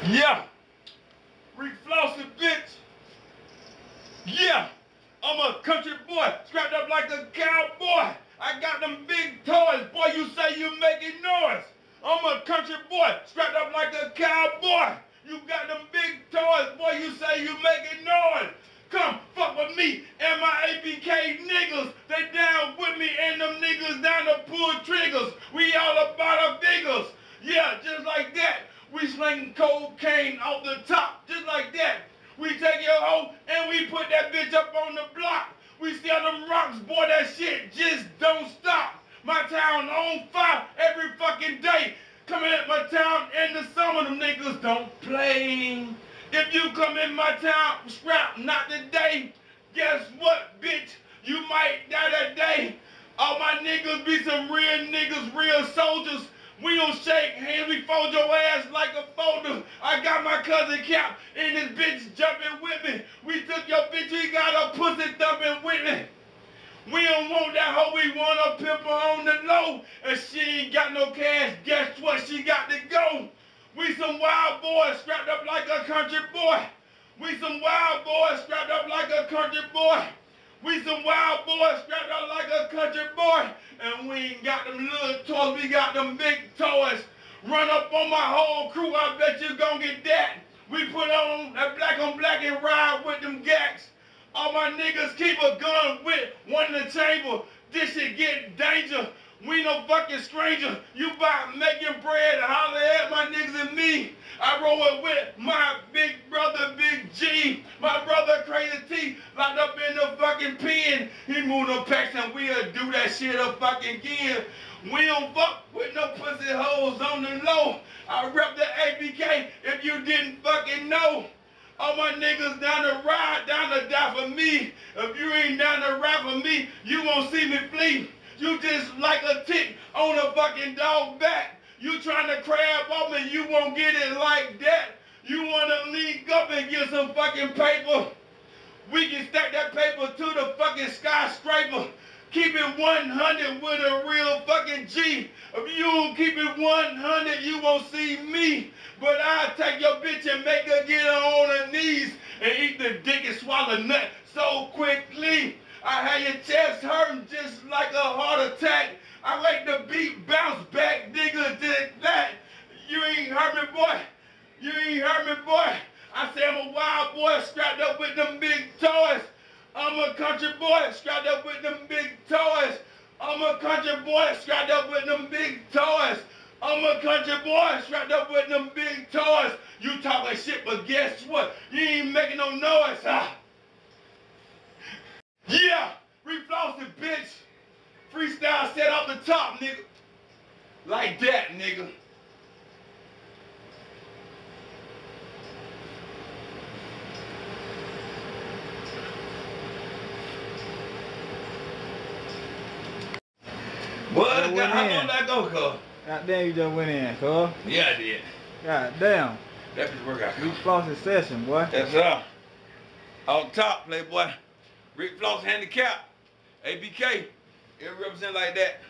Yeah. Rick Flossie, bitch. Yeah. I'm a country boy, strapped up like a cowboy. I got them big toys, boy, you say you making noise. I'm a country boy, strapped up like a cowboy. You got them big toys, boy, you say you making noise. Come fuck with me and my ABK niggas. They down with me and them niggas down to pull triggers. We all about our figures. Yeah, just like that. We slinging cocaine off the top, just like that. We take your hoe and we put that bitch up on the block. We sell them rocks, boy, that shit just don't stop. My town on fire every fucking day. Coming at my town in the summer, them niggas don't play. If you come in my town, scrap, not today. Guess what, bitch? You might die that day. All my niggas be some real niggas, real soldiers. We don't shake hands, we fold your ass like a folder. I got my cousin Cap and this bitch jumping with me. We took your bitch, we got a pussy thumping with me. We don't want that hoe, we want a pimper on the low. And she ain't got no cash, guess what, she got to go. We some wild boys strapped up like a country boy. We some wild boys strapped up like a country boy. We some wild boys strapped up like a country boy. And we ain't got them little toys, we got them big toys. Run up on my whole crew, I bet you gon' get that. We put on black and ride with them gacks. All my niggas keep a gun with one in the chamber. This shit get danger. We no fucking stranger. You about making bread, holler at my niggas and me. I roll it with my big brother, Big G. My brother, Crazy T, locked up in the fucking pen. He moved no packs and we'll do that shit up fucking again. We don't fuck with no pussy hoes on the low. I rep the ABK if you didn't fucking know. All my niggas down to ride, down to die for me. If you ain't down to ride for me, you won't see me flee. You just like a tick on a fucking dog back. You trying to crab off me, you won't get it like that. You wanna link up and get some fucking paper. We can stack that paper to the fucking skyscraper. Keep it 100 with a real fucking G. If you don't keep it 100, you won't see me. But I'll take your bitch and make her get on her knees and eat the dick and swallow nut so quickly. I had your chest hurting just like a heart attack. I like the beat bounce back, nigga, did that. You ain't hurt me, boy. You ain't hurt me, boy. I say I'm a wild boy strapped up with them big toys. I'm a country boy strapped up with them big toys. I'm a country boy strapped up with them big toys. I'm a country boy strapped up with them big toys. You talking shit, but guess what? You ain't making no noise, huh? Yeah, Rick Flossie, bitch. Freestyle set off the top, nigga. Like that, nigga. What? How long that go, cuz? God damn, you just went in, cuz. Yeah, I did. God damn. That bitch work out. Rick Flossie session, boy. That's up. On top, playboy. Rick Floss handicap. ABK. It represent like that.